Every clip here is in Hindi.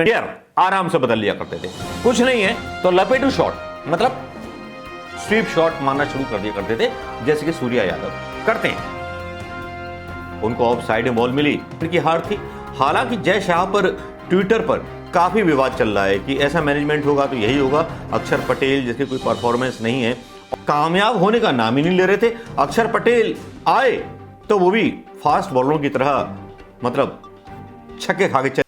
यार आराम से बदल लिया करते थे, कुछ नहीं है तो लपेटू शॉट मतलब स्वीप शॉट मारना शुरू कर दिया करते थे, जैसे कि सूर्या यादव करते हैं। उनको ऑफ साइड में बॉल मिली, उनकी हार थी। हालांकि जय शाह पर ट्विटर पर काफी विवाद चल रहा है कि ऐसा मैनेजमेंट होगा तो यही होगा। अक्षर पटेल जिसकी कोई परफॉर्मेंस नहीं है, कामयाब होने का नाम ही नहीं ले रहे थे। अक्षर पटेल आए तो वो भी फास्ट बॉलरों की तरह मतलब छक्के खा के चले।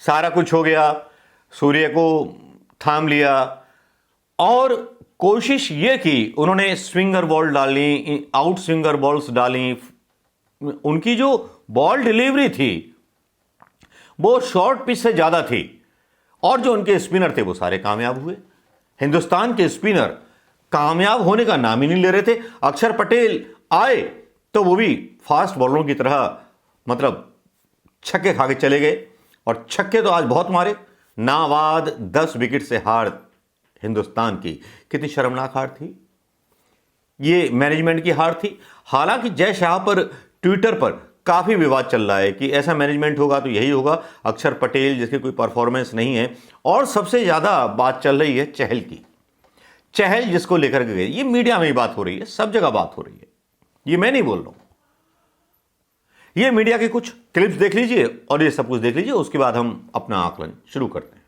सारा कुछ हो गया, सूर्य को थाम लिया और कोशिश ये की उन्होंने स्विंगर बॉल डाली, आउट स्विंगर बॉल्स डाली। उनकी जो बॉल डिलीवरी थी वो शॉर्ट पिच से ज्यादा थी और जो उनके स्पिनर थे वो सारे कामयाब हुए। हिंदुस्तान के स्पिनर कामयाब होने का नाम ही नहीं ले रहे थे। अक्षर पटेल आए तो वो भी फास्ट बॉलरों की तरह मतलब छक्के खा के चले गए और छक्के तो आज बहुत मारे। नाबाद 10 विकेट से हार हिंदुस्तान की, कितनी शर्मनाक हार थी। ये मैनेजमेंट की हार थी। हालांकि जय शाह पर ट्विटर पर काफी विवाद चल रहा है कि ऐसा मैनेजमेंट होगा तो यही होगा। अक्षर पटेल जिसकी कोई परफॉर्मेंस नहीं है और सबसे ज्यादा बात चल रही है चहल की। चहल जिसको लेकर के गए, ये मीडिया में ही बात हो रही है, सब जगह बात हो रही है, ये मैं नहीं बोल रहा हूं। ये मीडिया के कुछ क्लिप्स देख लीजिए और ये सब कुछ देख लीजिए, उसके बाद हम अपना आकलन शुरू करते हैं।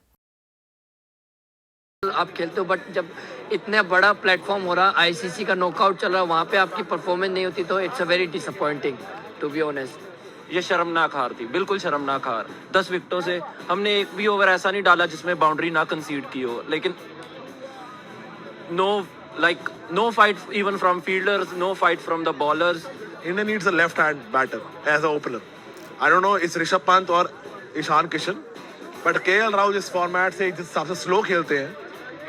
आप खेलते हो बट जब इतने बड़ा प्लेटफॉर्म हो रहा, आईसीसी का नॉकआउट चल रहा, वहां पे आपकी परफॉर्मेंस नहीं होती तो it's a very disappointing to be honest. ये शर्मनाक हार थी, बिल्कुल शर्मनाक हार। 10 विकेटों से हमने एक भी ओवर ऐसा नहीं डाला जिसमें बाउंड्री ना कंसीड की हो, लेकिन no fight even from fielders, no fight from the bowlers. India needs a left-hand batter as an opener. I don't know it's Rishabh Pant और ईशान किशन, but KL राहुल इस फॉर्मेट से जिस हिसाब से स्लो खेलते हैं,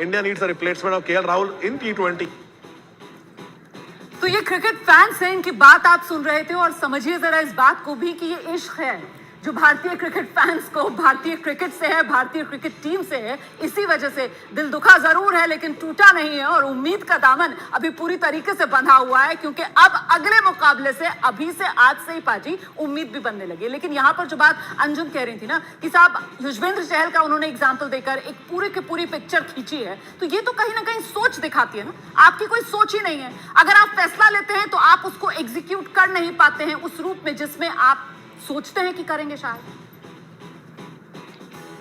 India needs a replacement of KL Rahul in T20. तो ये क्रिकेट फैंस हैं, इनकी बात आप सुन रहे थे और समझिए जरा इस बात को भी कि ये इश्क है जो भारतीय क्रिकेट फैंस को भारतीय क्रिकेट से है, भारतीय क्रिकेट टीम से है। इसी वजह से दिल दुखा जरूर है लेकिन टूटा नहीं है और उम्मीद का दामन अभी पूरी तरीके से बंधा हुआ है, क्योंकि अब अगले मुकाबले से अभी से आज से ही पाजी उम्मीद भी बनने लगी। लेकिन यहाँ पर जो बात अंजुम कह रही थी ना कि साहब युजवेंद्र चहल का उन्होंने एग्जाम्पल देकर एक पूरी की पूरी पिक्चर खींची है, तो ये तो कहीं ना कहीं सोच दिखाती है ना। आपकी कोई सोच ही नहीं है। अगर आप फैसला लेते हैं तो आप उसको एग्जीक्यूट कर नहीं पाते हैं उस रूप में जिसमें आप सोचते हैं कि करेंगे शायद।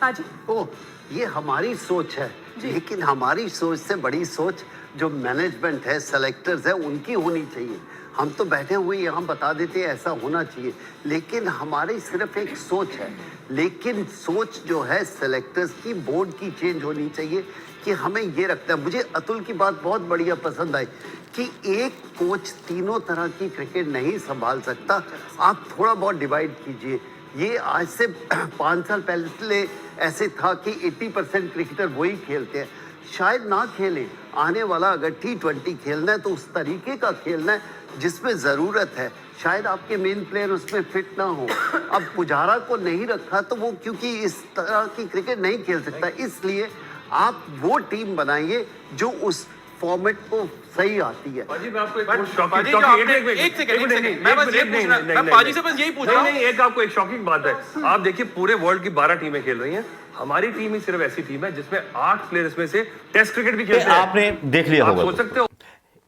पाजी ओ, ये हमारी सोच है, लेकिन हमारी सोच से बड़ी सोच जो मैनेजमेंट है, सेलेक्टर्स है, उनकी होनी चाहिए। हम तो बैठे हुए यहाँ बता देते हैं ऐसा होना चाहिए, लेकिन हमारी सिर्फ एक सोच है। लेकिन सोच जो है सेलेक्टर्स की, बोर्ड की चेंज होनी चाहिए कि हमें ये रखता है। मुझे अतुल की बात बहुत बढ़िया पसंद आई कि एक कोच तीनों तरह की क्रिकेट नहीं संभाल सकता, आप थोड़ा बहुत डिवाइड कीजिए। ये आज से 5 साल पहले ऐसे था कि 80% क्रिकेटर वही खेलते हैं, शायद ना खेलें। आने वाला अगर T20 खेलना है तो उस तरीके का खेलना है जिसमें ज़रूरत है। शायद आपके मेन प्लेयर उसमें फिट ना हो। अब पुजारा को नहीं रखा तो वो क्योंकि इस तरह की क्रिकेट नहीं खेल सकता, इसलिए आप वो टीम बनाइए जो उस फॉर्मेट को सही आती है। पाजी मैं आपको एक सेकंड मैं बस ये पूछना, मैं पाजी से बस यही पूछ रहा हूं। नहीं, एक आपको एक शॉकिंग बात है। आप देखिए पूरे वर्ल्ड की 12 टीमें खेल रही हैं, हमारी टीम ही सिर्फ ऐसी टीम है जिसमें 8 प्लेयर इसमें से टेस्ट क्रिकेट भी खेलते हैं। आपने देख लिया होगा, सोच सकते हो।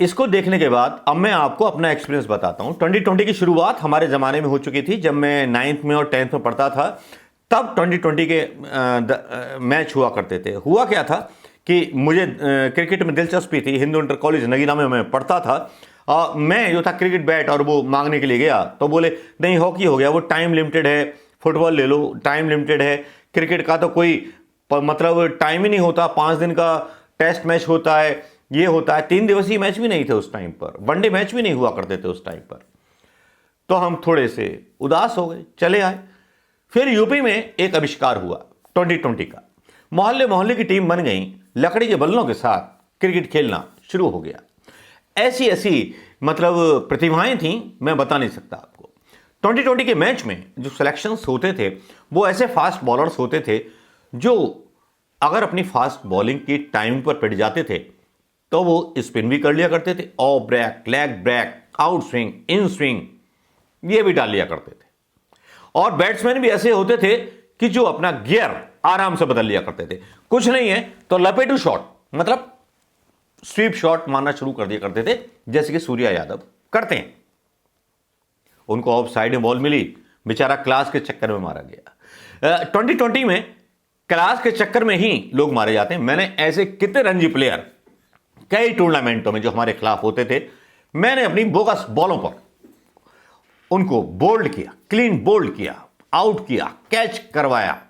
इसको देखने के बाद अब मैं आपको अपना एक्सपीरियंस बताता हूं। 2020 की शुरुआत हमारे जमाने में हो चुकी थी। जब मैं 9th में और 10th में पढ़ता था तब 2020 के मैच हुआ करते थे। हुआ क्या था कि मुझे क्रिकेट में दिलचस्पी थी। हिंदू इंटर कॉलेज नगीना में मैं पढ़ता था। मैं जो था क्रिकेट बैट और वो मांगने के लिए गया तो बोले नहीं हॉकी हो गया, वो टाइम लिमिटेड है, फुटबॉल ले लो टाइम लिमिटेड है, क्रिकेट का तो कोई मतलब टाइम ही नहीं होता, 5 दिन का टेस्ट मैच होता है, ये होता है। 3 दिवसीय मैच भी नहीं थे उस टाइम पर, वनडे मैच भी नहीं हुआ करते थे उस टाइम पर। तो हम थोड़े से उदास हो गए, चले आए। फिर यूपी में एक आविष्कार हुआ 2020 का। मोहल्ले मोहल्ले की टीम बन गई, लकड़ी के बल्लों के साथ क्रिकेट खेलना शुरू हो गया। ऐसी ऐसी मतलब प्रतिभाएं थीं, मैं बता नहीं सकता आपको। 2020 के मैच में जो सिलेक्शंस होते थे वो ऐसे फास्ट बॉलर्स होते थे जो अगर अपनी फास्ट बॉलिंग की टाइमिंग पर पिट जाते थे तो वो स्पिन भी कर लिया करते थे, off break, leg break, out swing, in swing ये भी डाल लिया करते थे। और बैट्समैन भी ऐसे होते थे कि जो अपना गियर आराम से बदल लिया करते थे। कुछ नहीं है तो लपेटू शॉट, मतलब स्वीप शॉट मारना शुरू कर दिया करते थे, जैसे कि सूर्या यादव करते हैं। उनको ऑफ साइड में बॉल मिली, बेचारा क्लास के चक्कर में मारा गया। 2020 में क्लास के चक्कर में ही लोग मारे जाते हैं। मैंने ऐसे कितने रणजी प्लेयर कई टूर्नामेंटों में जो हमारे खिलाफ होते थे, मैंने अपनी बोगस बॉलों पर उनको बोल्ड किया, क्लीन बोल्ड किया, आउट किया, कैच करवाया।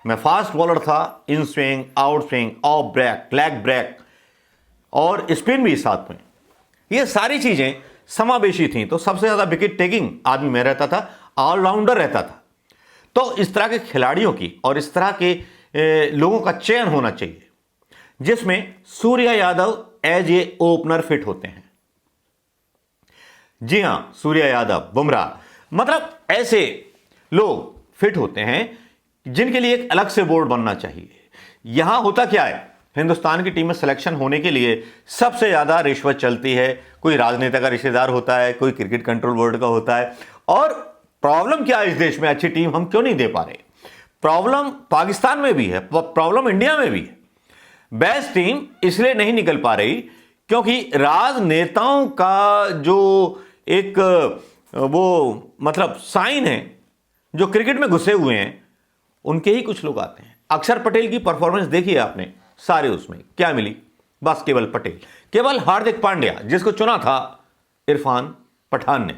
मैं फास्ट बॉलर था, in swing, out swing, off break, leg break और स्पिन भी साथ में। ये सारी चीजें समावेशी थी, तो सबसे ज्यादा विकेट टेकिंग आदमी में रहता था, ऑलराउंडर रहता था। तो इस तरह के खिलाड़ियों की और इस तरह के लोगों का चयन होना चाहिए जिसमें Surya Yadav as a opener fit होते हैं। जी हां, सूर्या यादव, बुमराह, मतलब ऐसे लोग फिट होते हैं जिनके लिए एक अलग से बोर्ड बनना चाहिए। यहां होता क्या है, हिंदुस्तान की टीम में सिलेक्शन होने के लिए सबसे ज्यादा रिश्वत चलती है। कोई राजनेता का रिश्तेदार होता है, कोई क्रिकेट कंट्रोल बोर्ड का होता है। और प्रॉब्लम क्या है इस देश में, अच्छी टीम हम क्यों नहीं दे पा रहे? प्रॉब्लम पाकिस्तान में भी है, प्रॉब्लम इंडिया में भी है। बेस्ट टीम इसलिए नहीं निकल पा रही क्योंकि राजनेताओं का जो एक वो मतलब साइन है, जो क्रिकेट में घुसे हुए हैं, उनके ही कुछ लोग आते हैं। अक्षर पटेल की परफॉर्मेंस देखी है आपने, सारे उसमें क्या मिली? बस केवल पटेल, केवल हार्दिक पांड्या जिसको चुना था इरफान पठान ने,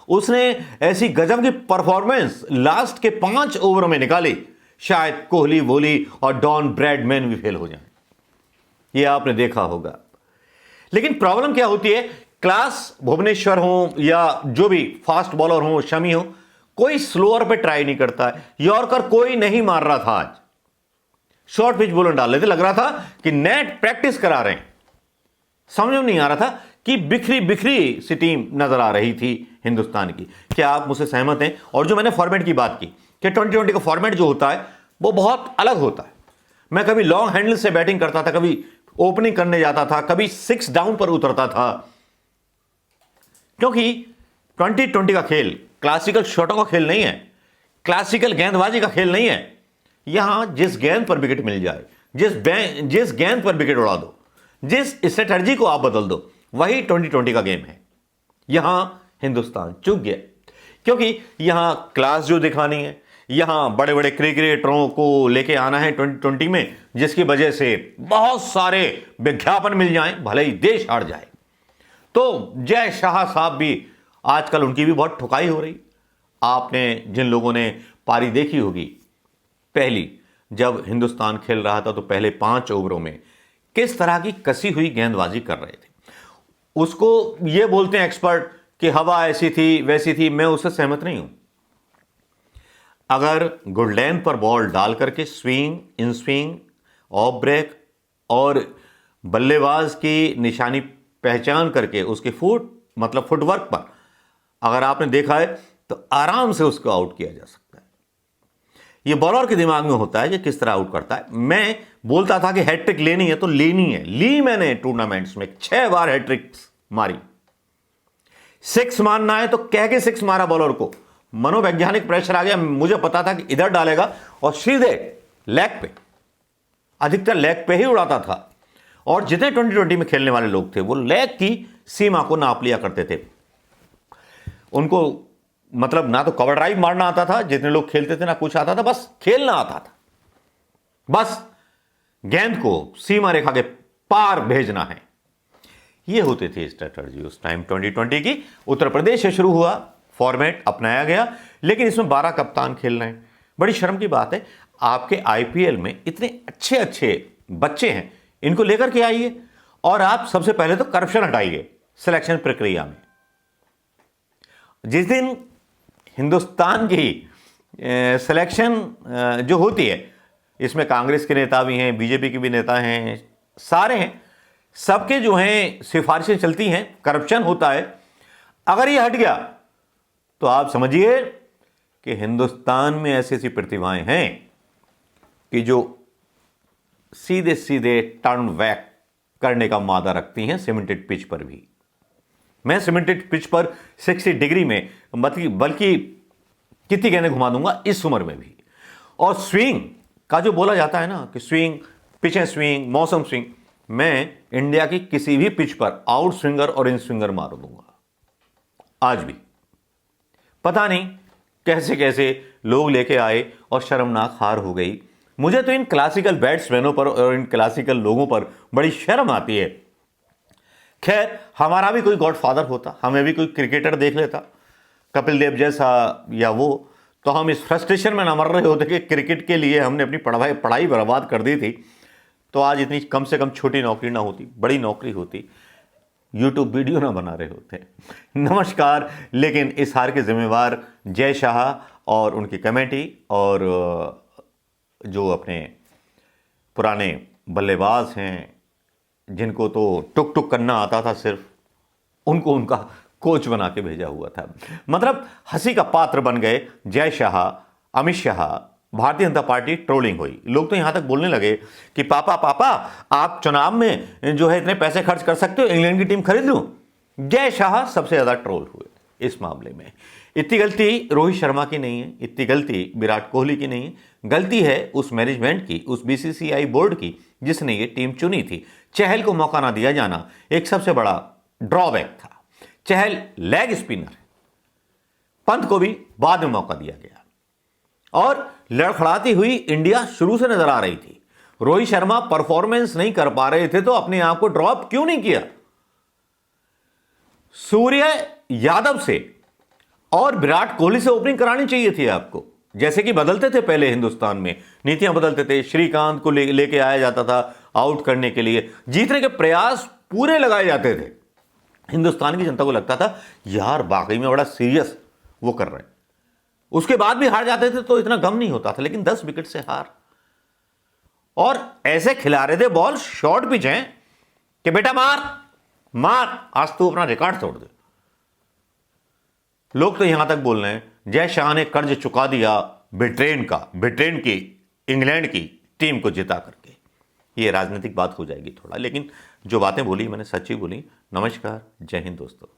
उसने ऐसी गजब की परफॉर्मेंस लास्ट के 5 ओवरों में निकाली, शायद कोहली, वोली और डॉन ब्रैडमैन भी फेल हो जाएं। ये आपने देखा होगा। लेकिन प्रॉब्लम क्या होती है, क्लास भुवनेश्वर हो या जो भी फास्ट बॉलर हो, शमी हो, कोई स्लोअर पे ट्राई नहीं करता है। यॉर्कर कोई नहीं मार रहा था आज, शॉर्ट पिच बॉलर डाल रहे थे, लग रहा था कि नेट प्रैक्टिस करा रहे हैं। समझ में नहीं आ रहा था कि बिखरी बिखरी सी टीम नजर आ रही थी हिंदुस्तान की। क्या आप मुझसे सहमत हैं? और जो मैंने फॉर्मेट की बात की कि 2020 का फॉर्मेट जो होता है वो बहुत अलग होता है। मैं कभी लॉन्ग हैंडल से बैटिंग करता था, कभी ओपनिंग करने जाता था, कभी 6 डाउन पर उतरता था, क्योंकि 2020 का खेल क्लासिकल शॉटों का खेल नहीं है, क्लासिकल गेंदबाजी का खेल नहीं है। यहां जिस गेंद पर विकेट मिल जाए, जिस गेंद पर विकेट उड़ा दो, जिस स्ट्रेटजी को आप बदल दो, वही 2020 का गेम है। यहां हिंदुस्तान चूक गया क्योंकि यहां क्लास जो दिखानी है, यहां बड़े बड़े क्रिकेटरों को लेके आना है 2020 में, जिसकी वजह से बहुत सारे विज्ञापन मिल जाएं, भले ही देश हार जाए। तो जय शाह साहब भी आजकल उनकी भी बहुत ठुकाई हो रही। आपने जिन लोगों ने पारी देखी होगी पहली, जब हिंदुस्तान खेल रहा था तो पहले 5 ओवरों में किस तरह की कसी हुई गेंदबाजी कर रहे थे, उसको ये बोलते हैं एक्सपर्ट कि हवा ऐसी थी वैसी थी। मैं उससे सहमत नहीं हूं। अगर गुड लेंथ पर बॉल डाल करके swing, in swing, off break और बल्लेबाज की निशानी पहचान करके उसके फुटवर्क पर अगर आपने देखा है तो आराम से उसको आउट किया जा सकता है। ये बॉलर के दिमाग में होता है कि किस तरह आउट करता है। मैं बोलता था कि हैट्रिक लेनी है तो लेनी है, ली मैंने टूर्नामेंट्स में 6 बार हैट्रिक मारी। 6 मारना है तो कह के 6 मारा बॉलर को। मनोवैज्ञानिक प्रेशर आ गया, मुझे पता था कि इधर डालेगा और सीधे लेग पे, अधिकतर लेग पे ही उड़ाता था। और जितने 2020 में खेलने वाले लोग थे वो लेग की सीमा को नाप लिया करते थे। उनको मतलब ना तो कवर ड्राइव मारना आता था, जितने लोग खेलते थे, ना कुछ आता था, बस खेलना आता था। बस गेंद को सीमा रेखा के पार भेजना है। ये होती थी स्ट्रेटजी उस टाइम 2020 की। उत्तर प्रदेश से शुरू हुआ, फॉर्मेट अपनाया गया, लेकिन इसमें 12 कप्तान खेल रहे हैं। बड़ी शर्म की बात है, आपके आईपीएल में इतने अच्छे अच्छे बच्चे हैं, इनको लेकर के आइए और आप सबसे पहले तो करप्शन हटाइए सिलेक्शन प्रक्रिया में। जिस दिन हिंदुस्तान की सिलेक्शन जो होती है, इसमें कांग्रेस के नेता भी हैं, बीजेपी के भी नेता हैं, सारे हैं, सबके जो हैं सिफारिशें चलती हैं, करप्शन होता है। अगर ये हट गया तो आप समझिए कि हिंदुस्तान में ऐसी ऐसी प्रतिभाएं हैं कि जो सीधे सीधे टर्न बैक करने का मादा रखती हैं सीमेंटेड पिच पर भी। मैं सीमेंटेड पिच पर 60 डिग्री में बल्कि कितनी गेंदें घुमा दूंगा इस उम्र में भी। और स्विंग का जो बोला जाता है ना कि स्विंग, पिचें स्विंग, मौसम स्विंग, मैं इंडिया की किसी भी पिच पर आउट स्विंगर और इन स्विंगर मार दूंगा आज भी। पता नहीं कैसे कैसे लोग लेके आए और शर्मनाक हार हो गई। मुझे तो इन क्लासिकल बैट्समैनों पर और इन क्लासिकल लोगों पर बड़ी शर्म आती है। खैर, हमारा भी कोई गॉडफादर होता, हमें भी कोई क्रिकेटर देख लेता कपिल देव जैसा या वो, तो हम इस फ्रस्ट्रेशन में ना मर रहे होते कि क्रिकेट के लिए हमने अपनी पढ़ाई बर्बाद कर दी थी, तो आज इतनी कम से कम छोटी नौकरी ना होती, बड़ी नौकरी होती, यूट्यूब वीडियो ना बना रहे होते। नमस्कार। लेकिन इस हार के जिम्मेवार जय शाह और उनकी कमेटी और जो अपने पुराने बल्लेबाज हैं जिनको तो टुक टुक करना आता था सिर्फ, उनको उनका कोच बना के भेजा हुआ था। मतलब हंसी का पात्र बन गए जय शाह, अमित शाह। भारतीय जनता पार्टी ट्रोलिंग हुई। लोग तो यहां तक बोलने लगे कि पापा पापा आप चुनाव में जो है इतने पैसे खर्च कर सकते हो, इंग्लैंड की टीम खरीद लूं। जय शाह सबसे ज्यादा ट्रोल हुए इस मामले में। इतनी गलती रोहित शर्मा की नहीं है, इतनी गलती विराट कोहली की नहीं है, गलती है उस मैनेजमेंट की, उस बीसीसीआई बोर्ड की जिसने ये टीम चुनी थी। चहल को मौका ना दिया जाना एक सबसे बड़ा ड्रॉबैक था। चहल लेग स्पिनर है, पंत को भी बाद में मौका दिया गया और लड़खड़ाती हुई इंडिया शुरू से नजर आ रही थी। रोहित शर्मा परफॉर्मेंस नहीं कर पा रहे थे तो अपने आप को ड्रॉप क्यों नहीं किया? सूर्य यादव से और विराट कोहली से ओपनिंग करानी चाहिए थी आपको, जैसे कि बदलते थे पहले हिंदुस्तान में, नीतियां बदलते थे। श्रीकांत को लेके आया जाता था आउट करने के लिए, जीतने के प्रयास पूरे लगाए जाते थे। हिंदुस्तान की जनता को लगता था यार वाकई में बड़ा सीरियस वो कर रहे हैं। उसके बाद भी हार जाते थे तो इतना गम नहीं होता था, लेकिन 10 विकेट से हार और ऐसे खिला रहे थे बॉल, शॉर्ट पिच है कि बेटा मार मार, आज तो अपना रिकॉर्ड तोड़ दे। लोग तो यहां तक बोल रहे हैं जय शाह ने कर्ज चुका दिया ब्रिटेन की इंग्लैंड की टीम को जिता करके। ये राजनीतिक बात हो जाएगी थोड़ा, लेकिन जो बातें बोली मैंने सच्ची बोली। नमस्कार, जय हिंद दोस्तों।